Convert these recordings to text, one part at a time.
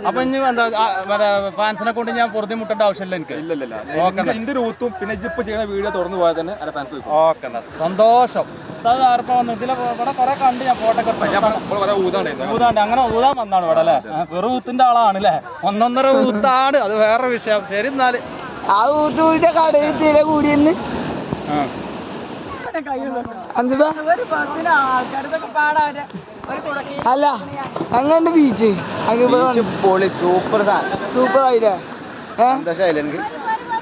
അപ്പൊ ഇനി എന്താ ഫാൻസിനെ കൊണ്ട് ഞാൻ പൊറുതി മുട്ടേണ്ട ആവശ്യമില്ല എനിക്ക്. എന്റെ റൂത്തും പിന്നെ ജിപ്പ് ചെയ്യുന്ന വീഡിയോ തുറന്നു പോയാൽ തന്നെ ഓക്കെ സന്തോഷം. ഇതിലെ ഇവിടെ കുറെ കണ്ട് ഞാൻ ഫോട്ടോ ഊതാണ്ട് അങ്ങനെ ഊതാൻ വന്നാണ് ഇവിടെ അല്ലേ. വെറും ഊത്തിന്റെ ആളാണ് അല്ലേ. ഒന്നൊന്നര ഊത്താണ്, അത് വേറെ വിഷയം. ശരി എന്നാല് ആ ഊത്തൂരിന്റെ കടയിൽ കൂടിയെന്ന് അല്ല അങ്ങനെ ബീച്ച് സൂപ്പർ ആയില്ലേ.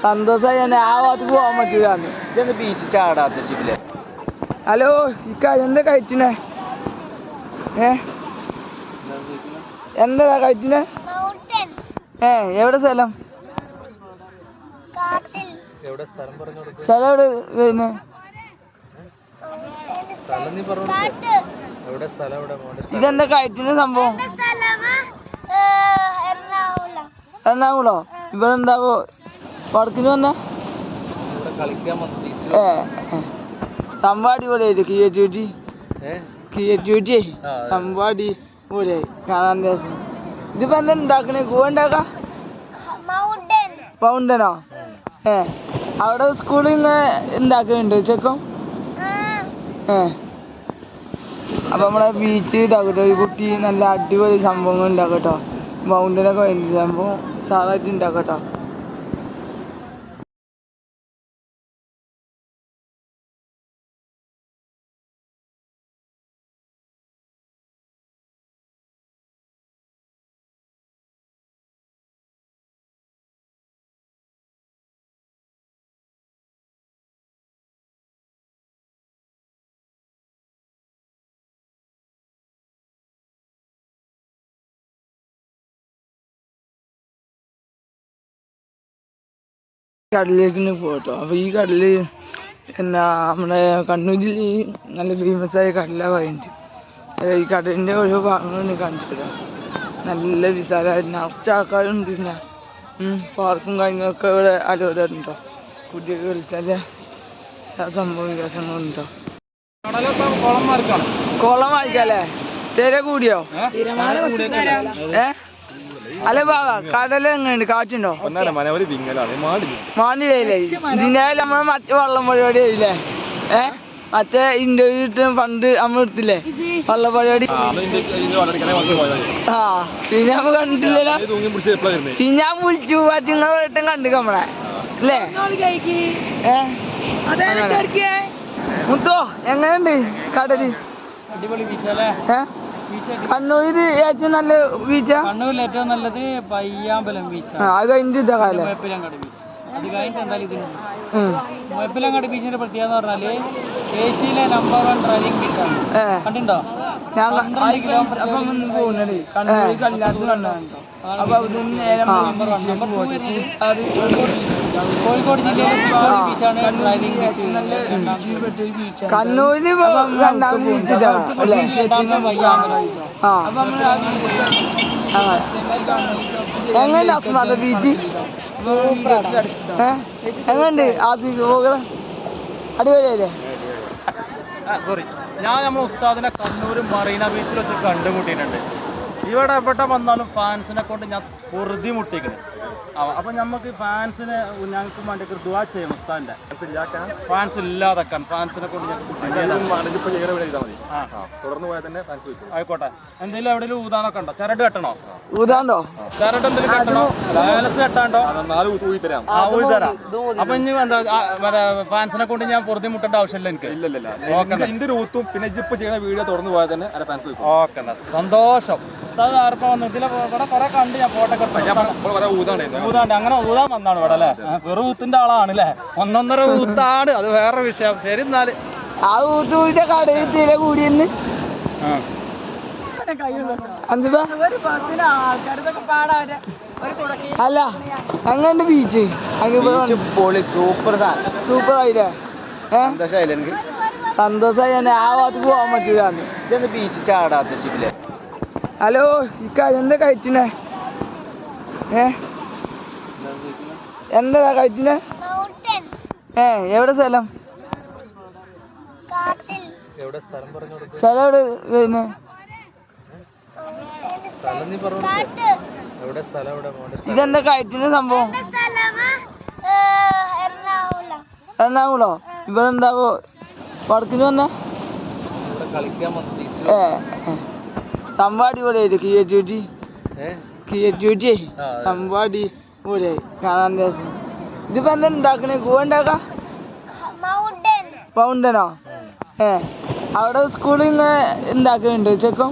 സന്തോഷമായി തന്നെ ആ ഭാഗത്ത് പോകാൻ പറ്റൂല. ബീച്ച് ചാടാത്ത ഷിപ്പില്. ഹലോ ഇക്ക എന്താ കഴിച്ചിനെ? എന്താ കഴിച്ചിനെ? എവിടെ സ്ഥലം? സ്ഥലം എവിടെ പിന്നെ? ഇതെന്താ കഴിക്കുന്ന സംഭവം? എറണാകുളോ? ഇവിടെ എന്താവോ വർക്കിന് വന്ന? സംഭവം അടിപൊളിയായിട്ട് ക്രിയേറ്റിവിറ്റി സംഭവം അടിപൊളിയായി കാണാൻ രസം. ഇതിപ്പോ എന്താ ഉണ്ടാക്കണേ? ഗോ ഉണ്ടാക്ക മൗണ്ടനോ? അവിടെ സ്കൂളിൽ ഇങ്ങനെ ഉണ്ടാക്കുന്നുണ്ട് ചെക്കും. അപ്പൊ നമ്മളെ ബീച്ച് ഉണ്ടാക്കട്ടോ. ഈ കുട്ടി നല്ല അടിപൊളി സംഭവങ്ങൾ ഉണ്ടാക്കട്ടോ. മൗണ്ടനൊക്കെ വേണ്ടി സംഭവം സാധാരണ ഉണ്ടാക്കട്ടോ. കടലിലേക്ക് പോട്ടോ. അപ്പോൾ ഈ കടല് എന്നാ നമ്മുടെ കണ്ണൂർ ജില്ലയിൽ നല്ല ഫേമസ് ആയ കടലാണ് പറയുന്നുണ്ട്. ഈ കടലിൻ്റെ ഓരോ ഭാഗങ്ങളും കാണിച്ചിട്ട് നല്ല വിശാലമായി നിറച്ച ആൾക്കാരുണ്ട്. പിന്നെ പാർക്കും കാര്യങ്ങളൊക്കെ ഇവിടെ അലോടുണ്ടോ. കുട്ടികൾ കളിച്ചാൽ സംഭവ വികാസങ്ങളുണ്ടോ. കുളം മാറിക്കല്ലേ? തിര കൂടിയോ? അല്ലെ ബാബ കടല് എങ്ങനെയുണ്ട്? കാറ്റുണ്ടോ? മാനിലേ ഇതിനായാലും നമ്മള് മറ്റേ വള്ളം പരിപാടി ആയില്ലേ. മറ്റേ ഇന്റർവ്യൂ പണ്ട് നമ്മൾ എടുത്തില്ലേ വള്ളം പരിപാടി. ആ പിന്നെ നമ്മ കണ്ടിട്ടില്ലല്ലോ. പിന്നെ ഞാൻ വിളിച്ചു നിങ്ങളെ വീട്ടും കണ്ടു നമ്മളെ അല്ലേ. മുത്തോ എങ്ങനെയുണ്ട് കടല്? അടിപൊളി ബീച്ചല്ലേ. കണ്ണൂരിൽ ഏറ്റവും നല്ല ബീച്ചാ? കണ്ണൂരിൽ ഏറ്റവും നല്ലത് പയ്യാമ്പലം ബീച്ചാണ്. അത് കഴിഞ്ഞിട്ട് ഇതാ കാലം മുഴപ്പിലങ്ങാട് ബീച്ച്. അത് കഴിഞ്ഞിട്ട് എന്തായാലും ഇതിനുണ്ട്. മുഴപ്പിലങ്ങാട് ബീച്ചിന്റെ പ്രത്യേകത എന്ന് പറഞ്ഞാല് ഏഷ്യയിലെ നമ്പർ 1 ഡ്രൈവിംഗ് ബീച്ചാണ്. കണ്ടിട്ടുണ്ടോ? കോഴിക്കോട് ജില്ലയിലെ ബീച്ചാണ് ഡ്രൈവിംഗ് ബീച്ച്. കണ്ണൂരിന് എങ്ങനെ അസ്മാത ബീച്ച് എങ്ങനെയുണ്ട്? ആസ്വദിക്ക് പോകണം. അടിപൊളിയല്ലേ? സോറി, ഞാൻ നമ്മുടെ ഉസ്താദിനെ കണ്ണൂർ മറീന ബീച്ചിൽ വെച്ച് കണ്ടുമുട്ടിയിട്ടുണ്ട്. ഇവിടെ എവിടെ വന്നാലും ഫാൻസിനെ കൊണ്ട് ഞാൻ പൊറുതി മുട്ടിക്കണം. അപ്പൊ നമുക്ക് ഫാൻസിനെ ഞങ്ങൾക്ക് വേണ്ടി ദുആ ചെയ്യും. ഉസ്താദിന്റെ ഫാൻസ് ഇല്ലാതാക്കാൻ ഫാൻസിനെ കൊണ്ട് ആയിക്കോട്ടെ. എന്തെങ്കിലും എവിടെയെങ്കിലും ഊതാനൊക്കെ ഉണ്ടോ? ചരട് കെട്ടണോ? ഊതാണ്ടോ? ചരട് എന്തെങ്കിലും കെട്ടണോ? ബാലൻസ് കെട്ടാണ്ടോ? ഊതരാം. അപ്പൊ ഇനി എന്താ ഫാൻസിനെ കൊണ്ട് ഞാൻ പൊറുതി മുട്ടേണ്ട ആവശ്യമില്ല എനിക്ക്. എന്റെ റൂത്തും പിന്നെ ജിപ്പ് ചെയ്യുന്ന വീഡിയോ തുറന്നു പോയാൽ തന്നെ ഓക്കെ സന്തോഷം. ഇതിലെ ഇവിടെ കുറെ കണ്ട് ഞാൻ ഫോട്ടോ ഊതാണ്ട് അങ്ങനെ ഊതാൻ വന്നാണ് ഇവിടെ അല്ലേ. വെറും ഊത്തിന്റെ ആളാണ് അല്ലേ. ഒന്നൊന്നര ഊത്താണ്, അത് വേറെ വിഷയം. ശരി എന്നാല് ആ ഊത്തൂരിന്റെ കടയിൽ കൂടിയെന്ന് അല്ല അങ്ങനെ ബീച്ച് സൂപ്പർ ആയില്ലേ. സന്തോഷമായി തന്നെ ആ ഭാഗത്ത് പോകാൻ പറ്റൂല. ബീച്ച് ചാടാത്ത ഷിപ്പില്. ഹലോ ഇക്ക എന്താ കഴിച്ചിനെ? എന്താ കഴിച്ചിനെ? എവിടെ സ്ഥലം? സ്ഥലം എവിടെ പിന്നെ ഇതെന്താ കയറ്റുന്ന സംഭവം? എറണാകുളോ? ഇവിടെ എന്താവോ വടക്കിന് വന്ന സംഭവം അടിപൊളിയായിട്ട് കിയറ്റൂറ്റി സംഭവം അടിപൊളിയായി കാണാൻ രസം. ഇതിപ്പോ എന്താ ഉണ്ടാക്കണേ? കൂവ ഉണ്ടാക്കാ? മൗണ്ടനോ? അവിടെ സ്കൂളിൽ നിന്ന് ഉണ്ടാക്കുന്നുണ്ട് ചെക്കും.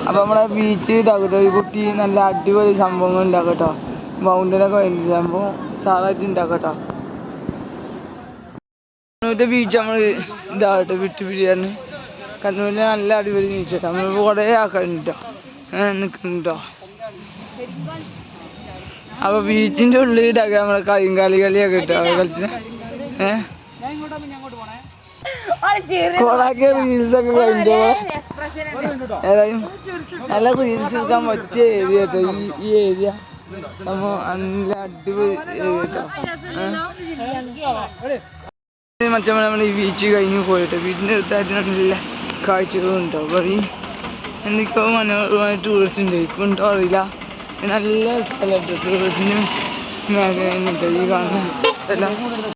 അപ്പൊ നമ്മളെ ബീച്ച് ഇതാക്കട്ടോ, ഈ കുട്ടി നല്ല അടിപൊളി സംഭവങ്ങൾ ഉണ്ടാക്കട്ടോ. മൗണ്ടനൊക്കെ വേണ്ടി സംഭവം സാറായിട്ട് ഉണ്ടാക്കട്ടോ. കണ്ണൂരിന്റെ ബീച്ച് നമ്മൾ ഇതാകട്ടെ വിട്ടു പിരിയാണ്. കണ്ണൂരിലെ നല്ല അടിപൊളി ബീച്ച് കേട്ടോ. നമ്മൾ കുറേ ആൾക്കാരുണ്ടോ നിൽക്കുന്നുണ്ടോ. അപ്പൊ ബീച്ചിന്റെ ഉള്ളിൽ ഇതാക്കാം നമ്മളെ കളിയൊക്കെ കിട്ടോ കളിച്ച്. കൊറേ റീൽസൊക്കെ കഴിഞ്ഞോ. ഏതായാലും നല്ല റീൽസ് എടുക്കാൻ പറ്റിയ ഏരിയ കേട്ടോ ഈ ഏരിയ. സംഭവം നല്ല അടിപൊളി ഏരിയ കേട്ടോ. മറ്റേ നമ്മൾ ഈ ബീച്ച് കഴിഞ്ഞ് പോയിട്ട് ബീച്ചിൻ്റെ അടുത്തായിട്ട് നല്ല കാഴ്ചകളുണ്ടോ. അപ്പോൾ ഈ എന്തൊക്കെയോ മനോഹരമായ ടൂറിസ്റ്റ് ഉണ്ട്. ഇപ്പം ഉണ്ടോ അറിയില്ല. നല്ല സ്ഥലം ടൂറിസ്റ്റിന് മേഖല ഈ കാണുന്ന സ്ഥലം.